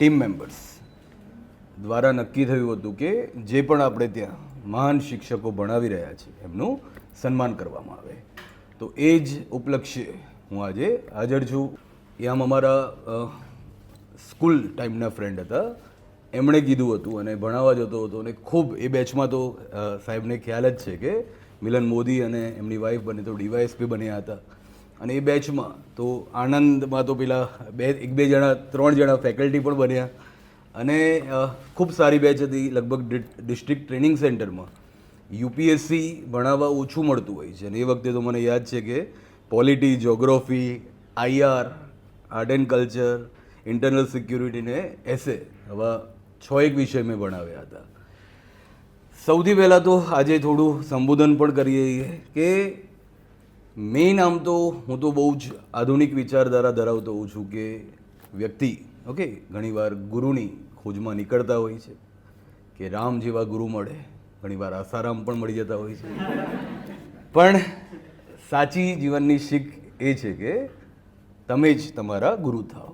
Team members દ્વારા નક્કી થયું હતું કે જે પણ આપણે ત્યાં મહાન શિક્ષકો ભણાવી રહ્યા છે એમનું સન્માન કરવામાં આવે. તો એ જ ઉપલક્ષ્યે હું આજે હાજર છું. આમ અમારા સ્કૂલ ટાઈમના ફ્રેન્ડ હતા, એમણે કીધું હતું અને ભણાવવા જતો હતો અને ખૂબ એ બેચમાં તો સાહેબને ખ્યાલ જ છે કે મિલન મોદી અને એમની વાઈફ બને તો ડીવાયએસપી બન્યા હતા. અને એ બેચમાં તો આણંદમાં તો પેલા ત્રણ જણા ફેકલ્ટી પણ બન્યા અને ખૂબ સારી બેચ હતી. લગભગ ડિસ્ટ્રિક્ટ ટ્રેનિંગ સેન્ટરમાં યુપીએસસી ભણાવવા ઓછું મળતું હોય છે અને એ વખતે તો મને યાદ છે કે polity, geography, IR, art and culture, internal security ને એસે, આવા 6 વિષય મેં ભણાવ્યા હતા. સૌથી પહેલાં તો આજે થોડું સંબોધન પણ કરીએ કે મેઇન આમ તો હું તો બહુ જ આધુનિક વિચારધારા ધરાવતો હોઉં છું કે વ્યક્તિ ઘણીવાર ગુરુની ખોજમાં નીકળતા હોય છે કે રામ જેવા ગુરુ મળે, ઘણીવાર આસારામ પણ મળી જતા હોય છે. પણ સાચી જીવનની શીખ એ છે કે તમે જ તમારા ગુરુ થાઓ.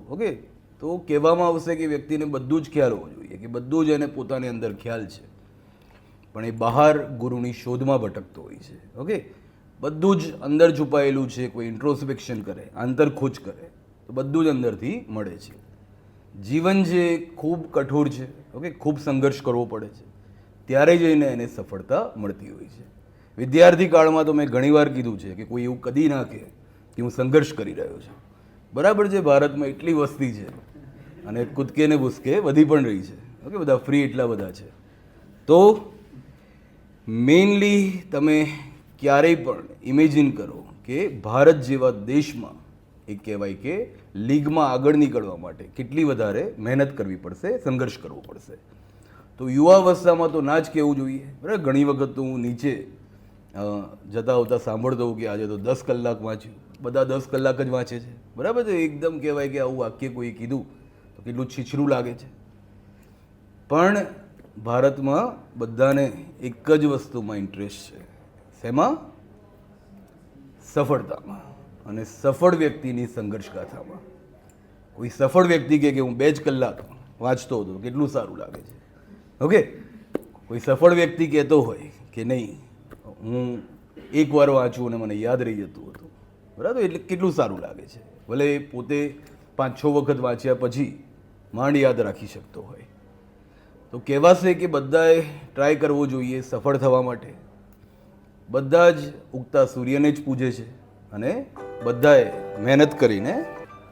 તો કહેવામાં આવશે કે વ્યક્તિને બધું જ ખ્યાલ હોવો જોઈએ, કે બધું જ એને પોતાની અંદર ખ્યાલ છે, પણ એ બહાર ગુરુની શોધમાં ભટકતો હોય છે. બધું જ અંદર છુપાયેલું છે. કોઈ ઇન્ટ્રોસ્પેક્શન કરે, આંતરખોજ કરે તો બધું જ અંદરથી મળે છે. જીવન જે ખૂબ કઠોર છે, ખૂબ સંઘર્ષ કરવો પડે છે, ત્યારે જઈને એને સફળતા મળતી હોય છે. વિદ્યાર્થી કાળમાં તો મેં ઘણીવાર કીધું છે કે કોઈ એવું કદી ના કહે કે હું સંઘર્ષ કરી રહ્યો છું. બરાબર છે, ભારતમાં એટલી વસ્તી છે અને કૂદકે ને ભૂસકે વધી પણ રહી છે. બધા ફ્રી એટલા બધા છે. તો મેઇનલી તમે ક્યારેય પણ ઇમેજિન કરો કે ભારત જેવા દેશમાં એ કહેવાય કે લીગમાં આગળ નીકળવા માટે કેટલી વધારે મહેનત કરવી પડશે, સંઘર્ષ કરવો પડશે. તો યુવાવસ્થામાં તો ના જ કહેવું જોઈએ. બરાબર, ઘણી વખત તો હું નીચે જતા આવતા સાંભળતો હોઉં કે આજે તો 10 કલાક વાંચ્યું. બધા 10 કલાક જ વાંચે છે. બરાબર છે, એકદમ કહેવાય કે આવું વાક્ય કોઈ કીધું તો કેટલું છીછરું લાગે છે. પણ ભારતમાં બધાને એક જ વસ્તુમાં ઇન્ટરેસ્ટ છે. શેમાં? સફળતામાં અને સફળ વ્યક્તિની સંઘર્ષ ગાથામાં. કોઈ સફળ વ્યક્તિ કે હું 2 જ કલાક વાંચતો હતો, કેટલું સારું લાગે છે. કોઈ સફળ વ્યક્તિ કહેતો હોય કે નહીં, હું એકવાર વાંચું અને મને યાદ રહી જતું હતું. બરાબર, એટલે કેટલું સારું લાગે છે. ભલે પોતે 5-6 વખત વાંચ્યા પછી માંડ યાદ રાખી શકતો હોય. તો કહેવાશે કે બધાએ ટ્રાય કરવો જોઈએ સફળ થવા માટે. બધા જ ઉગતા સૂર્યને જ પૂજે છે અને બધાએ મહેનત કરીને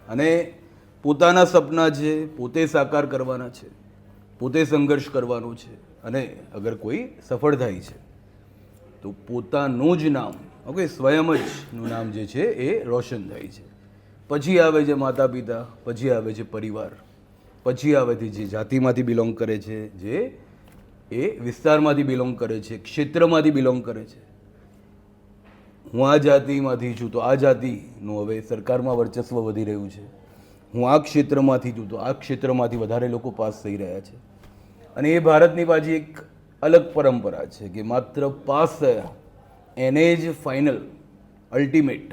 અને પોતાના સપના છે પોતે સાકાર કરવાના છે, પોતે સંઘર્ષ કરવાનો છે. અને અગર કોઈ સફળ થાય છે તો પોતાનું જ નામ, સ્વયં જ નું નામ જે છે એ રોશન થાય છે. પછી આવે છે માતા પિતા, પછી આવે છે પરિવાર, પછી આવે છે જે જાતિમાંથી બિલોંગ કરે છે, જે એ વિસ્તારમાંથી બિલોંગ કરે છે, ક્ષેત્રમાંથી બિલોંગ કરે છે. હું આ જાતિમાંથી છું તો આ જાતિનું હવે સરકારમાં વર્ચસ્વ વધી રહ્યું છે. હું આ ક્ષેત્રમાંથી છું તો આ ક્ષેત્રમાંથી વધારે લોકો પાસ થઈ રહ્યા છે. અને એ ભારતની પાછી એક અલગ પરંપરા છે કે માત્ર પાસ થયા એને જ ફાઇનલ, અલ્ટિમેટ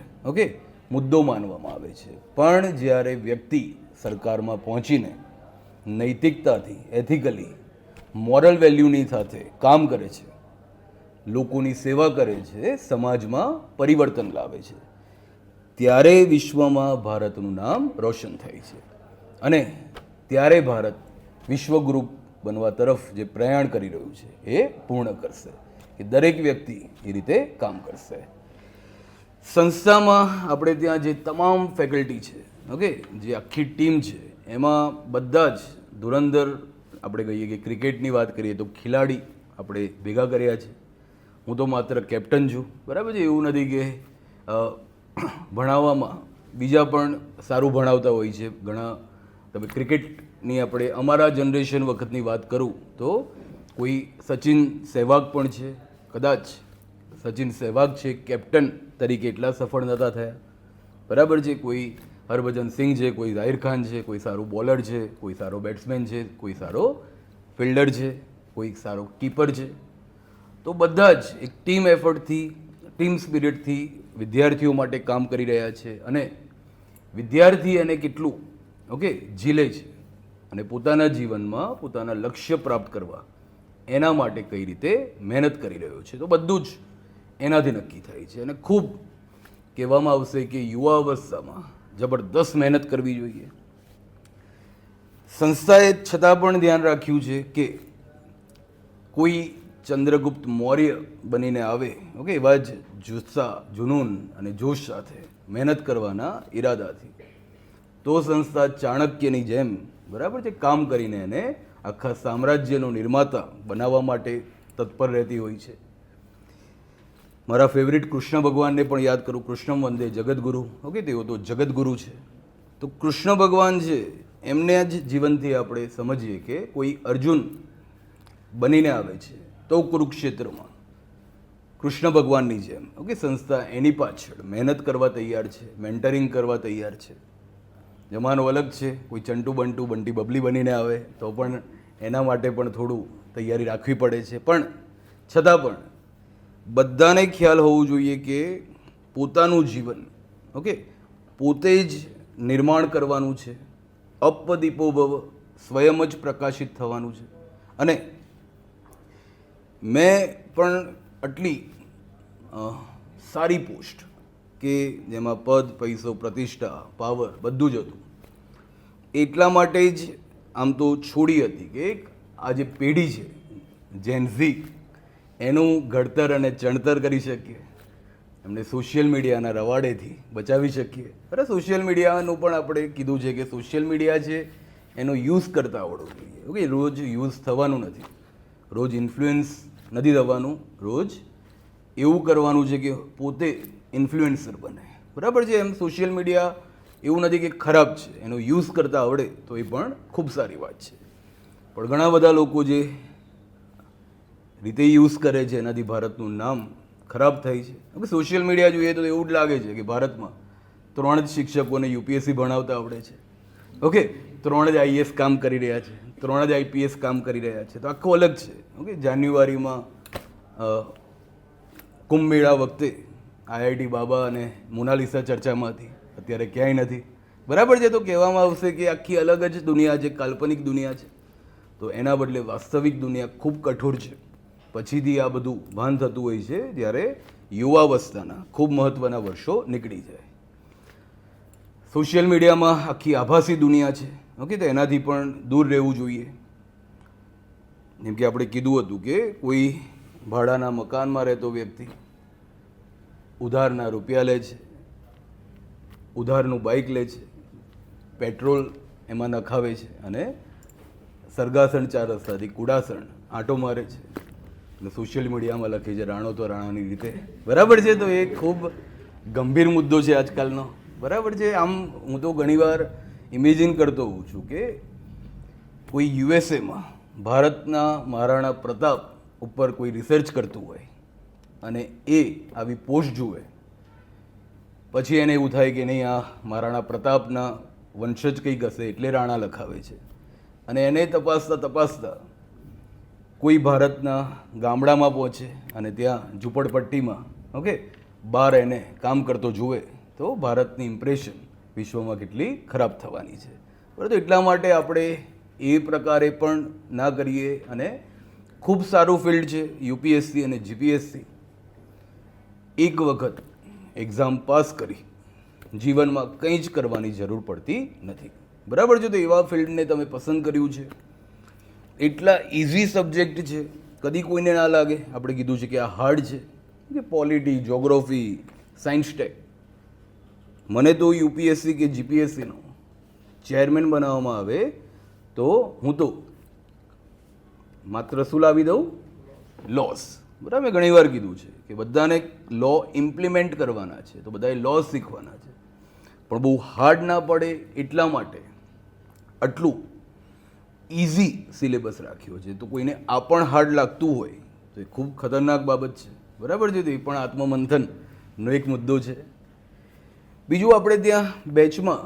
મુદ્દો માનવામાં આવે છે. પણ જ્યારે વ્યક્તિ સરકારમાં પહોંચીને નૈતિકતાથી, એથિકલી, મોરલ વેલ્યુની સાથે કામ કરે છે, લોકોની સેવા કરે છે, સમાજમાં પરિવર્તન લાવે છે, ત્યારે વિશ્વમાં ભારતનું નામ રોશન થાય છે. અને ત્યારે ભારત વિશ્વગુરુ બનવા તરફ જે પ્રયાણ કરી રહ્યું છે એ પૂર્ણ કરશે. કે દરેક વ્યક્તિ એ રીતે કામ કરશે. સંસ્થામાં આપણે ત્યાં જે તમામ ફેકલ્ટી છે, જે આખી ટીમ છે, એમાં બધા જ ધુરંધર, આપણે કહીએ કે ક્રિકેટની વાત કરીએ તો ખેલાડી આપણે ભેગા કર્યા છે. હું તો માત્ર કેપ્ટન છું. બરાબર છે, એવું નથી કે ભણાવવામાં બીજા પણ સારું ભણાવતા હોય છે ઘણા. તમે ક્રિકેટની આપણે અમારા જનરેશન વખતની વાત કરું તો કોઈ સચિન સહેવાગ પણ છે. કદાચ સચિન સહેવાગ છે કેપ્ટન તરીકે એટલા સફળ નહોતા થયા. બરાબર છે, કોઈ હરભજન સિંહ છે, કોઈ ઝાહિર ખાન છે, કોઈ સારું બોલર છે, કોઈ સારો બેટ્સમેન છે, કોઈ સારો ફિલ્ડર છે, કોઈ સારો કીપર છે. તો બધા જ એક ટીમ એફર્ટથી, ટીમ સ્પિરિટથી વિદ્યાર્થીઓ માટે કામ કરી રહ્યા છે. અને વિદ્યાર્થી એને કેટલું ઝીલે છે અને પોતાના જીવનમાં પોતાના લક્ષ્ય પ્રાપ્ત કરવા એના માટે કઈ રીતે મહેનત કરી રહ્યો છે. તો બધું જ એનાથી નક્કી થાય છે. અને ખૂબ કહેવામાં આવશે કે યુવા અવસ્થામાં જબરદસ્ત મહેનત કરવી જોઈએ. સંસ્થાએ છતાં પણ ધ્યાન રાખ્યું છે કે કોઈ ચંદ્રગુપ્ત મૌર્ય બનીને આવે, ઓકે, એવા જ જુસ્સા, જુનૂન અને જોશ સાથે મહેનત કરવાના ઈરાદાથી તો સંસ્થા ચાણક્યની જેમ, બરાબર છે, કામ કરીને એને આખા સામ્રાજ્યનો નિર્માતા બનાવવા માટે તત્પર રહેતી હોય છે. મારા ફેવરિટ કૃષ્ણ ભગવાનને પણ યાદ કરું, કૃષ્ણમ વંદે જગદગુરુ, ઓકે, તેઓ તો જગદગુરુ છે. તો કૃષ્ણ ભગવાન છે એમને જ જીવનથી આપણે સમજીએ કે કોઈ અર્જુન બનીને આવે છે તો કુરુક્ષેત્રમાં કૃષ્ણ ભગવાનની જેમ, ઓકે, સંસ્થા એની પાછળ મહેનત કરવા તૈયાર છે, મેન્ટરિંગ કરવા તૈયાર છે. જમાનો અલગ છે, કોઈ ચંટુ બંટુ બંટી બબલી બનીને આવે તો પણ એના માટે પણ થોડું તૈયારી રાખવી પડે છે. પણ છતાં પણ બધાને ખ્યાલ હોવું જોઈએ કે પોતાનું જીવન, ઓકે, પોતે જ નિર્માણ કરવાનું છે. અપદીપો ભવ, સ્વયં જ પ્રકાશિત થવાનું છે. અને મેં પણ આટલી સારી પોસ્ટ કે જેમાં પદ, પૈસો, પ્રતિષ્ઠા, પાવર બધું જ હતું એટલા માટે જ આમ તો છોડી હતી કે આ જે પેઢી છે જેનઝી એનું ઘડતર અને ચણતર કરી શકીએ, એમને સોશિયલ મીડિયાના રવાડેથી બચાવી શકીએ. અરે સોશિયલ મીડિયાનું પણ આપણે કીધું છે કે સોશિયલ મીડિયા છે એનો યુઝ કરતા આવડવું જોઈએ, ઓકે. રોજ યુઝ થવાનું નથી, રોજ ઇન્ફ્લુઅન્સ નથી થવાનું, રોજ એવું કરવાનું છે કે પોતે ઇન્ફ્લુએન્સર બને, બરાબર છે. એમ સોશિયલ મીડિયા એવું નથી કે ખરાબ છે, એનો યુઝ કરતા આવડે તો એ પણ ખૂબ સારી વાત છે. પણ ઘણા બધા લોકો જે રીતે યુઝ કરે છે એનાથી ભારતનું નામ ખરાબ થાય છે. હવે સોશિયલ મીડિયા જોઈએ તો એવું જ લાગે છે કે ભારતમાં 3 જ શિક્ષકોને યુપીએસસી ભણાવતા આવડે છે, ઓકે, 3 જ આઈએએસ કામ કરી રહ્યા છે, 3 જ આઈપીએસ કામ કરી રહ્યા છે. તો આખું અલગ છે, ઓકે. જાન્યુઆરીમાં કુંભ મેળા વખતે આઈઆઈટી બાબા અને મોનાલિસા ચર્ચામાં હતી, અત્યારે ક્યાંય નથી, બરાબર છે. તો કહેવામાં આવશે કે આખી અલગ જ દુનિયા છે, કાલ્પનિક દુનિયા છે. તો એના બદલે વાસ્તવિક દુનિયા ખૂબ કઠોર છે. પછીથી આ બધું ભાન થતું હોય છે જ્યારે યુવાવસ્થાના ખૂબ મહત્ત્વના વર્ષો નીકળી જાય. સોશિયલ મીડિયામાં આખી આભાસી દુનિયા છે, ઓકે. તો એનાથી પણ દૂર રહેવું જોઈએ. જેમ કે આપણે કીધું હતું કે કોઈ ભાડાના મકાનમાં રહેતો વ્યક્તિ ઉધારના રૂપિયા લે છે, ઉધારનું બાઇક લે છે, પેટ્રોલ એમાં નખાવે છે અને સરગાસણ 4 રસ્તાથી કુડાસણ આંટો મારે છે અને સોશિયલ મીડિયામાં લખે છે રાણો તો રાણાની રીતે, બરાબર છે. તો એ ખૂબ ગંભીર મુદ્દો છે આજકાલનો, બરાબર છે. આમ હું તો ઘણીવાર ઇમેજિન કરતો હોઉં છું કે કોઈ યુએસએમાં ભારતના મહારાણા પ્રતાપ ઉપર કોઈ રિસર્ચ કરતું હોય અને એ આવી પોસ્ટ જુએ, પછી એને એવું થાય કે નહીં, આ મહારાણા પ્રતાપના વંશજ કંઈક હશે એટલે રાણા લખાવે છે. અને એને તપાસતા કોઈ ભારતના ગામડામાં પહોંચે અને ત્યાં ઝૂંપડપટ્ટીમાં, ઓકે, બહાર એને કામ કરતો જુએ તો ભારતની ઇમ્પ્રેશન વિશ્વમાં કેટલી ખરાબ થવાની છે. બરાબર. એટલા માટે આપણે એ પ્રકારે પણ ના કરીએ. અને ખૂબ સારું ફિલ્ડ છે યુપીએસસી અને જીપીએસસી. એક વખત એક્ઝામ પાસ કરી જીવનમાં કંઈ જ કરવાની જરૂર પડતી નથી, બરાબર છે. તો એવા ફિલ્ડને તમે પસંદ કર્યું છે, એટલા ઇઝી સબ્જેક્ટ છે, કદી કોઈને ના લાગે. આપણે કીધું છે કે આ હાર્ડ છે, કે પોલિટી, જોગ્રાફી, સાયન્સ ટેક. મને તો યુપીએસસી કે જીપીએસસીનો ચેરમેન બનાવવામાં આવે તો હું તો માત્ર શું લાવી દઉં? લોસ. બરાબર. મેં ઘણીવાર કીધું છે કે બધાને લો ઇમ્પ્લિમેન્ટ કરવાના છે, તો બધાએ લોસ શીખવાના છે. પણ બહુ હાર્ડ ના પડે એટલા માટે આટલું ઇઝી સિલેબસ રાખ્યો છે. તો કોઈને આ પણ હાર્ડ લાગતું હોય તો એ ખૂબ ખતરનાક બાબત છે, બરાબર છે. તો એ પણ આત્મમંથનનો એક મુદ્દો છે. બીજું, આપણે ત્યાં બેચમાં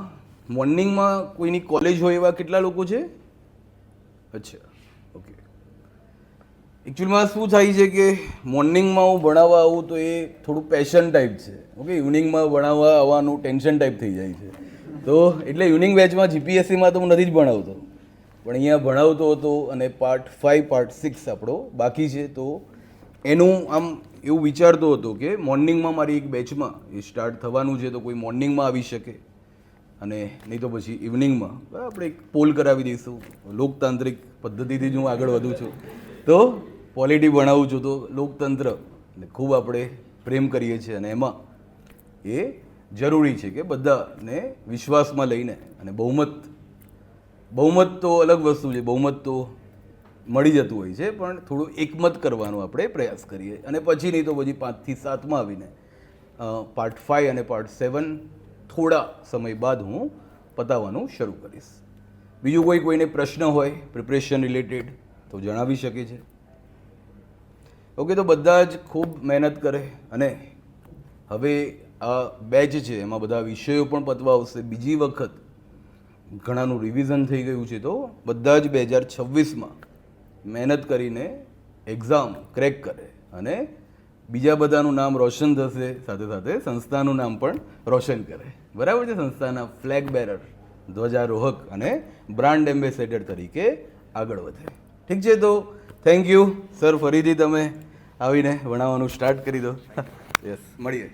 મોર્નિંગમાં કોઈની કોલેજ હોય એવા કેટલા લોકો છે? અચ્છા, ઓકે. એકચ્યુઅલમાં શું થાય છે કે મોર્નિંગમાં હું ભણાવવા આવું તો એ થોડું પેશન ટાઈપ છે, ઓકે. ઇવનિંગમાં ભણાવવા આવવાનું ટેન્શન ટાઈપ થઈ જાય છે. તો એટલે ઇવનિંગ બેચમાં જીપીએસસીમાં તો હું નથી જ ભણાવતો, પણ અહીંયા ભણાવતો હતો અને પાર્ટ 5 પાર્ટ 6 આપણો બાકી છે. તો એનું આમ એવું વિચારતો હતો કે મોર્નિંગમાં મારી એક બેચમાં એ સ્ટાર્ટ થવાનું છે, તો કોઈ મોર્નિંગમાં આવી શકે અને નહીં તો પછી ઇવનિંગમાં આપણે એક પોલ કરાવી દઈશું. લોકતાંત્રિક પદ્ધતિથી જ હું આગળ વધું છું, તો પોલિટી ભણાવું છું, તો લોકતંત્ર એટલે ખૂબ આપણે પ્રેમ કરીએ છીએ અને એમાં એ જરૂરી છે કે બધાને વિશ્વાસમાં લઈને અને બહુમત તો અલગ વસ્તુ છે, બહુમત તો મળી જતું હોય છે, પણ થોડું એકમત કરવાનો આપણે પ્રયાસ કરીએ. અને પછી નહીં તો પછી 5 થી 7માં આવીને પાર્ટ 5 અને પાર્ટ 7 થોડા સમય બાદ હું પતાવવાનું શરૂ કરીશ. બીજું કોઈને પ્રશ્ન હોય પ્રિપરેશન રિલેટેડ તો જણાવી શકે છે. ઓકે, તો બધા જ ખૂબ મહેનત કરે અને હવે આ બેચ છે એમાં બધા વિષયો પણ પતવા આવશે. બીજી વખત ઘણાનું રિવિઝન થઈ ગયું છે, તો બધા જ 2026માં મહેનત કરીને એક્ઝામ ક્રેક કરે અને બીજા બધાનું નામ રોશન થશે, સાથે સાથે સંસ્થાનું નામ પણ રોશન કરે. બરાબર છે? સંસ્થાના ફ્લેગ બેરર, ધ્વજારોહક અને બ્રાન્ડ એમ્બેસેડર તરીકે આગળ વધે. ઠીક છે, તો થેન્ક યુ સર, ફરીથી તમે આવીને ભણાવવાનું સ્ટાર્ટ કરી દો. યસ, મળીએ.